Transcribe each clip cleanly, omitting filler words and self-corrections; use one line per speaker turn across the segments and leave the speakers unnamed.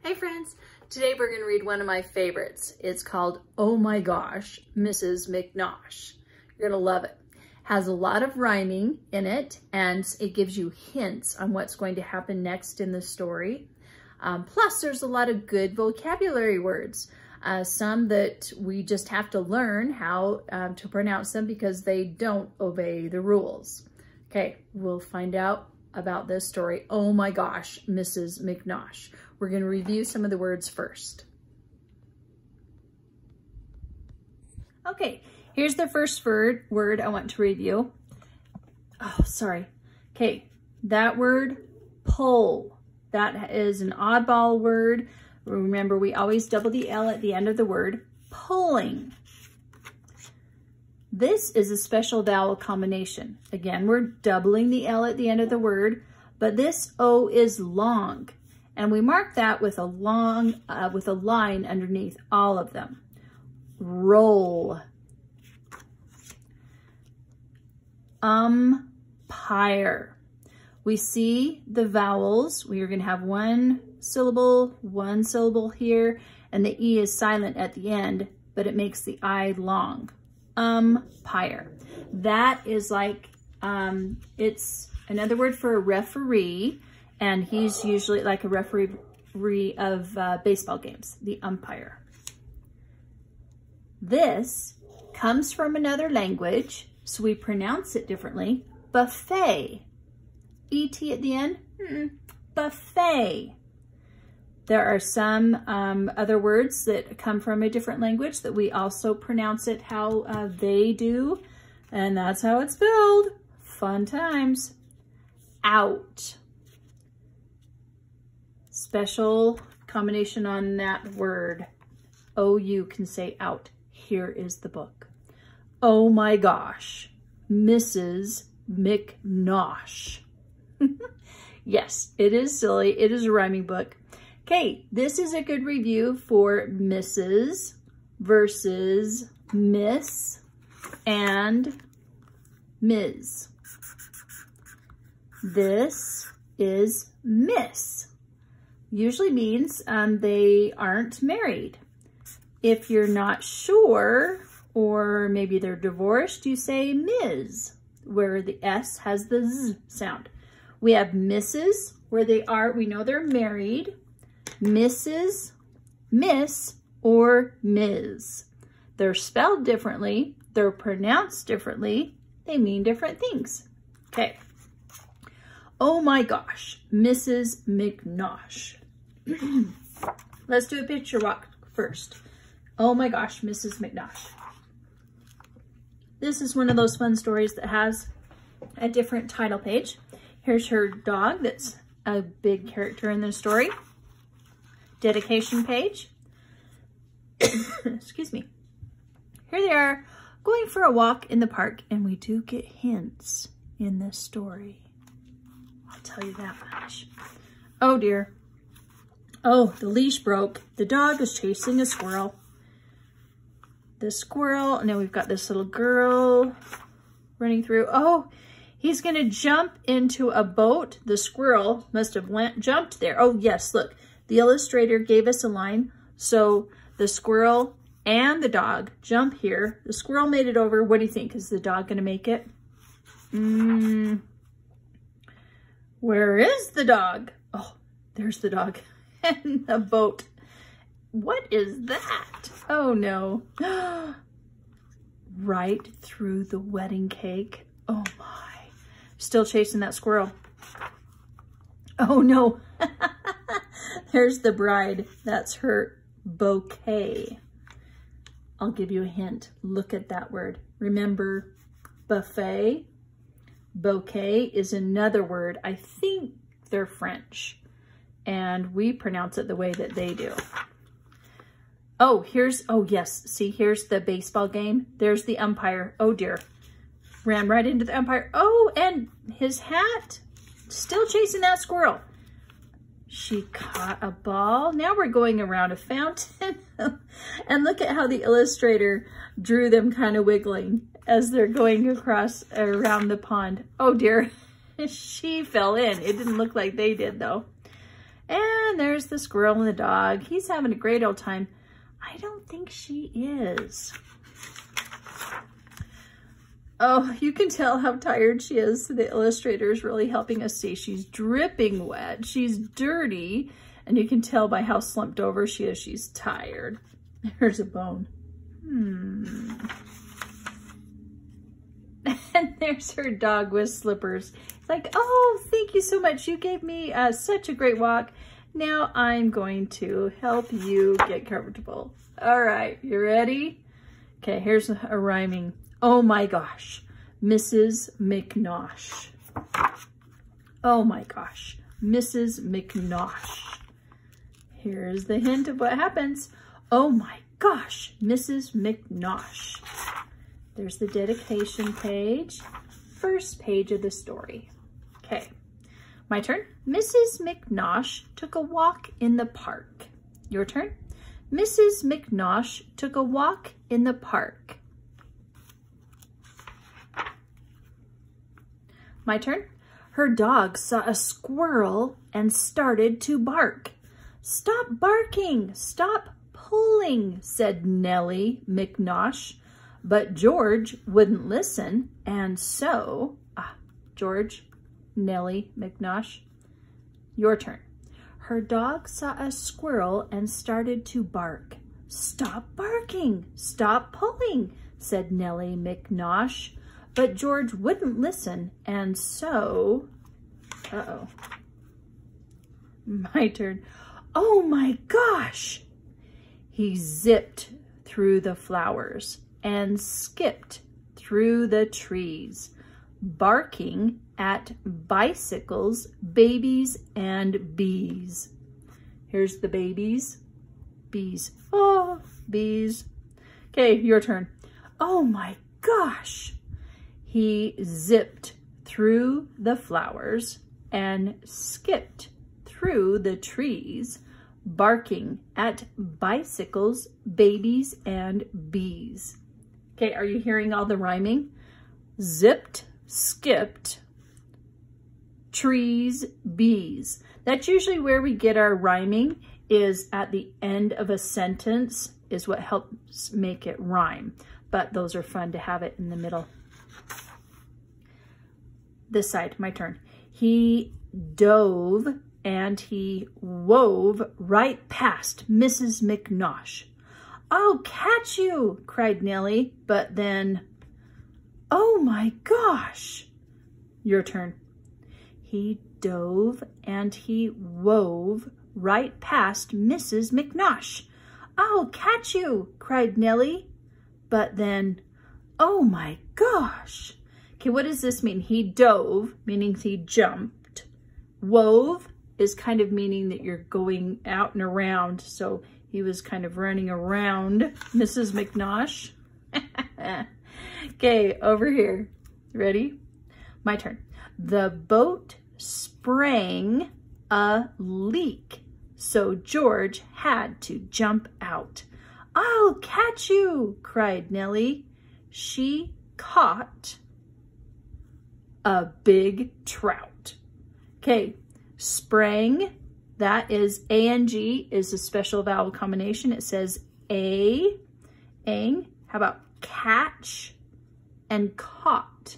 Hey friends, today we're going to read one of my favorites. It's called Oh My Gosh, Mrs. McNosh. You're going to love it. Has a lot of rhyming in it, and it gives you hints on what's going to happen next in the story. Plus, there's a lot of good vocabulary words. Some that we just have to learn how to pronounce them because they don't obey the rules. Okay, we'll find out about this story. Oh my gosh, Mrs. McNosh. We're going to review some of the words first. Okay, here's the first word I want to review. Oh, sorry. Okay, that word, pull. That is an oddball word. Remember, we always double the L at the end of the word, pulling. This is a special vowel combination. Again, we're doubling the L at the end of the word, but this O is long. And we mark that with a line underneath all of them. Roll. Umpire. We see the vowels. We are going to have one syllable here, and the E is silent at the end, but it makes the I long. Umpire. That is like, it's another word for a referee, and he's usually like a referee of baseball games, the umpire. This comes from another language, so we pronounce it differently. Buffet. E-T at the end, buffet. There are some other words that come from a different language that we also pronounce it how they do, and that's how it's spelled. Fun times. Out. Special combination on that word. O-U can say out. Here is the book. Oh my gosh, Mrs. McNosh. Yes, it is silly. It is a rhyming book. Okay, this is a good review for Mrs. versus Miss and Ms. This is Miss. Usually means they aren't married. If you're not sure, or maybe they're divorced, you say Ms, where the S has the Z sound. We have Mrs, where we know they're married. Mrs, Miss, or Ms. They're spelled differently. They're pronounced differently. They mean different things. Okay. Oh my gosh, Mrs. McNosh. Let's do a picture walk first. Oh my gosh, Mrs. McNosh. This is one of those fun stories that has a different title page. Here's her dog that's a big character in the story. Dedication page. Excuse me. Here they are going for a walk in the park, and we do get hints in this story. I'll tell you that much. Oh dear. Oh, the leash broke. The dog is chasing a squirrel. The squirrel, and then we've got this little girl running through. Oh, he's going to jump into a boat. The squirrel must have jumped there. Oh, yes, look. The illustrator gave us a line. So the squirrel and the dog jump here. The squirrel made it over. What do you think? Is the dog going to make it? Where is the dog? Oh, there's the dog and the boat. What is that? Oh, no. Right through the wedding cake. Oh, my. Still chasing that squirrel. Oh, no. There's the bride. That's her bouquet. I'll give you a hint. Look at that word. Remember buffet? Bouquet is another word. I think they're French, and we pronounce it the way that they do. Oh, oh yes, see, here's the baseball game. There's the umpire. Oh dear, ran right into the umpire. Oh, and his hat, still chasing that squirrel. She caught a ball. Now we're going around a fountain. And look at how the illustrator drew them kind of wiggling as they're going across around the pond. Oh dear, she fell in. It didn't look like they did though. And there's the squirrel and the dog. He's having a great old time. I don't think she is. Oh, you can tell how tired she is. The illustrator is really helping us see. She's dripping wet. She's dirty. And you can tell by how slumped over she is. She's tired. There's a bone. And there's her dog with slippers. It's like, oh, thank you so much. You gave me such a great walk. Now I'm going to help you get comfortable. All right, you ready? Okay, here's a rhyming. Oh my gosh, Mrs. McNosh. Oh my gosh, Mrs. McNosh. Here's the hint of what happens. Oh my gosh, Mrs. McNosh. There's the dedication page, first page of the story. Okay, my turn. Mrs. McNosh took a walk in the park. Your turn. Mrs. McNosh took a walk in the park. My turn. Her dog saw a squirrel and started to bark. Stop barking, stop pulling, said Nellie McNosh. But George wouldn't listen, and so, George, Nellie McNosh, your turn. Her dog saw a squirrel and started to bark. Stop barking, stop pulling, said Nellie McNosh. But George wouldn't listen, and so, my turn. Oh my gosh! He zipped through the flowers and skipped through the trees, barking at bicycles, babies, and bees. Here's the babies. Bees. Oh, bees. Okay, your turn. Oh my gosh! He zipped through the flowers and skipped through the trees, barking at bicycles, babies, and bees. Okay, are you hearing all the rhyming? Zipped, skipped, trees, bees. That's usually where we get our rhyming, is at the end of a sentence is what helps make it rhyme. But those are fun to have it in the middle. This side, my turn. He dove and he wove right past Mrs. McNosh. I'll catch you, cried Nellie, but then, oh my gosh. Your turn. He dove and he wove right past Mrs. McNosh. I'll catch you, cried Nellie, but then, oh my gosh. Okay, what does this mean? He dove, meaning he jumped. Wove is kind of meaning that you're going out and around. So he was kind of running around Mrs. McNosh. Okay, over here. Ready? My turn. The boat sprang a leak, so George had to jump out. I'll catch you, cried Nellie. She caught a big trout. Okay, sprang, that is A-N-G, is a special vowel combination. It says a, ang. How about catch and caught?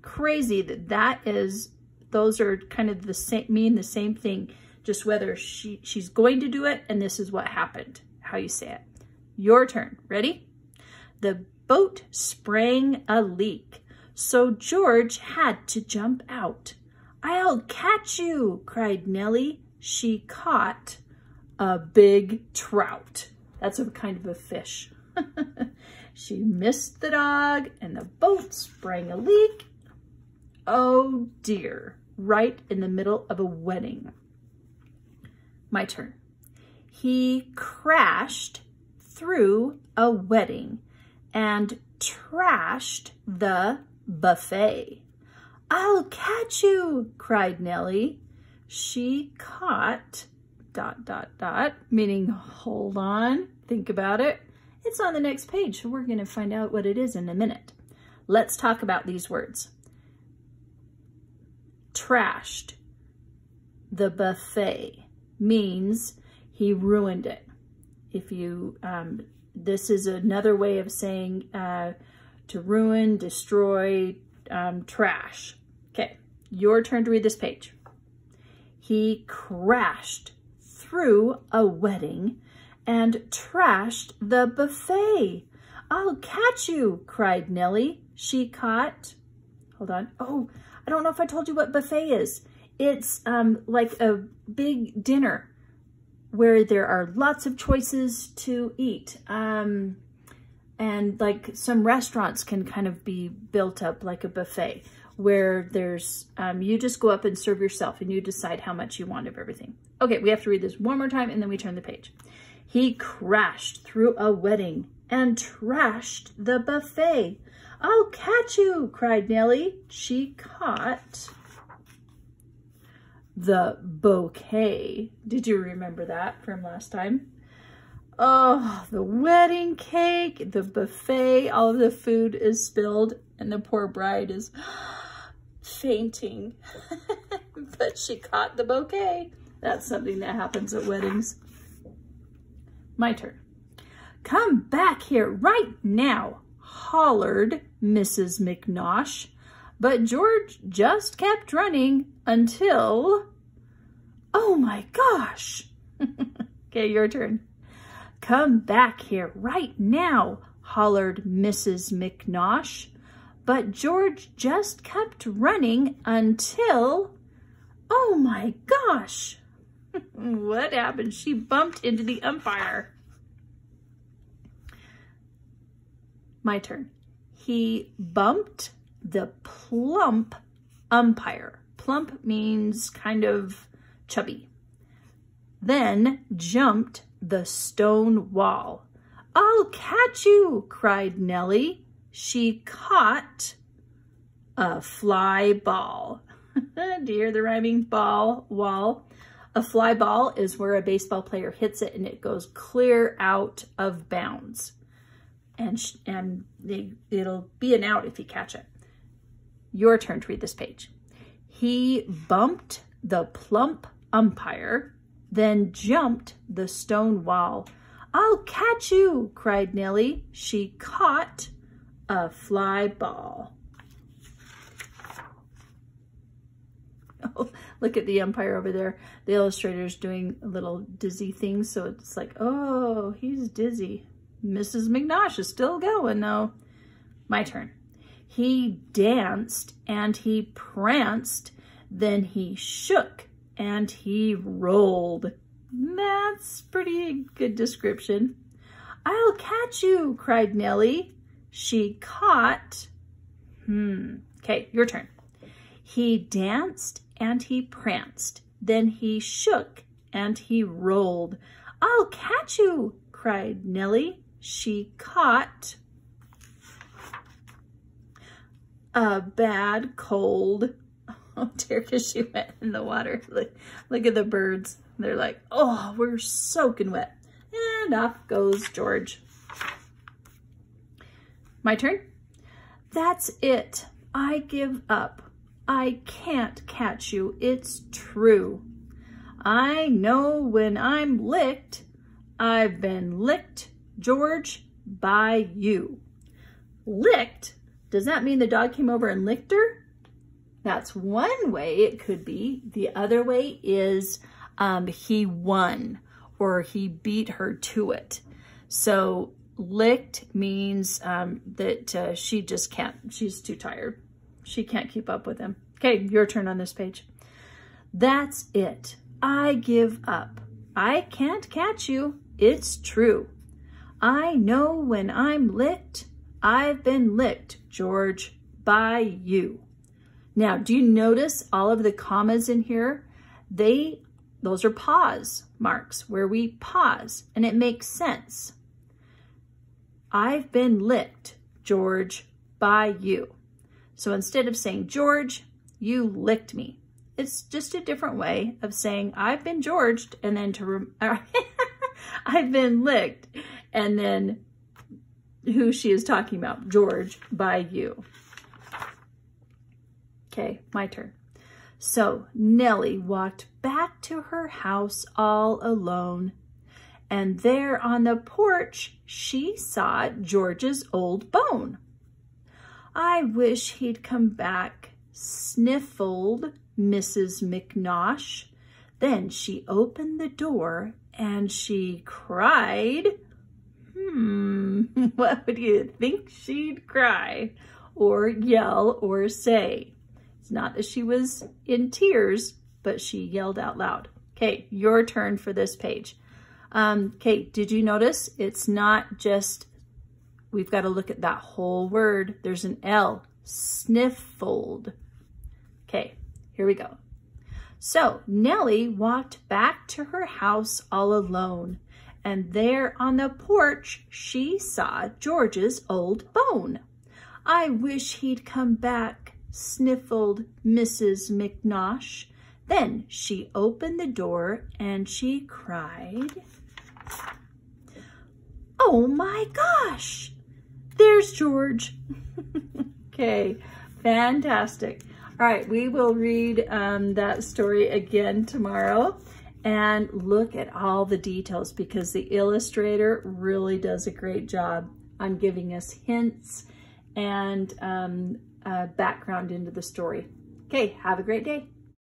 Crazy that is, those are kind of the same, mean the same thing, just whether she's going to do it and this is what happened, how you say it. Your turn, ready? The boat sprang a leak, so George had to jump out. I'll catch you, cried Nellie. She caught a big trout. That's a kind of a fish. She missed the dog and the boat sprang a leak. Oh dear, right in the middle of a wedding. My turn. He crashed through a wedding and trashed the buffet. I'll catch you, cried Nellie. She caught ... meaning hold on, think about it. It's on the next page, so we're going to find out what it is in a minute. Let's talk about these words. Trashed the buffet means he ruined it. If you, this is another way of saying to ruin, destroy, trash. Okay, your turn to read this page. He crashed through a wedding and trashed the buffet. I'll catch you, cried Nellie. She caught, hold on. Oh, I don't know if I told you what buffet is. It's like a big dinner where there are lots of choices to eat. And like some restaurants can kind of be built up like a buffet where there's, you just go up and serve yourself and you decide how much you want of everything. Okay, we have to read this one more time and then we turn the page. He crashed through a wedding and trashed the buffet. I'll catch you, cried Nellie. She caught the bouquet. Did you remember that from last time? Oh, the wedding cake, the buffet, all of the food is spilled and the poor bride is fainting. But she caught the bouquet. That's something that happens at weddings. My turn. Come back here right now, hollered Mrs. McNosh. But George just kept running until, oh my gosh. Okay, your turn. Come back here right now, hollered Mrs. McNosh. But George just kept running until, oh my gosh. What happened? She bumped into the umpire. My turn. He bumped the plump umpire. Plump means kind of chubby. Then jumped the stone wall. I'll catch you, cried Nellie. She caught a fly ball. Do you hear the rhyming ball, wall? A fly ball is where a baseball player hits it and it goes clear out of bounds. And it'll be an out if you catch it. Your turn to read this page. He bumped the plump umpire, then jumped the stone wall. I'll catch you, cried Nellie. She caught a fly ball. Oh, look at the umpire over there. The illustrator's doing a little dizzy thing, so it's like, oh, he's dizzy. Mrs. McNosh is still going, though. My turn. He danced and he pranced, then he shook and he rolled. That's pretty good description. I'll catch you, cried Nellie. She caught, okay, your turn. He danced and he pranced, then he shook and he rolled. I'll catch you, cried Nellie. She caught a bad cold. Oh dear, because she went in the water. Look at the birds. They're like, oh, we're soaking wet. And off goes George. My turn. That's it. I give up. I can't catch you. It's true. I know when I'm licked, I've been licked, George, by you. Licked? Does that mean the dog came over and licked her? That's one way it could be. The other way is he won or he beat her to it. So licked means that she just can't, she's too tired. She can't keep up with him. Okay, your turn on this page. That's it. I give up. I can't catch you. It's true. I know when I'm licked, I've been licked, George, by you. Now, do you notice all of the commas in here? Those are pause marks where we pause and it makes sense. I've been licked, George, by you. So instead of saying, George, you licked me. It's just a different way of saying, I've been Georged, and then I've been licked, and then who she is talking about, George, by you. Okay, my turn. So Nellie walked back to her house all alone. And there on the porch, she saw George's old bone. I wish he'd come back, sniffled Mrs. McNosh. Then she opened the door and she cried. What would you think she'd cry or yell or say? It's not that she was in tears, but she yelled out loud. Okay, your turn for this page. Okay, did you notice it's not just, we've got to look at that whole word. There's an L, sniffled. Okay, here we go. So Nellie walked back to her house all alone, and there on the porch she saw George's old bone. I wish he'd come back, sniffled Mrs. McNosh. Then she opened the door and she cried, oh my gosh, there's George. Okay, fantastic. All right, we will read that story again tomorrow and look at all the details because the illustrator really does a great job on giving us hints and background into the story. Okay, have a great day.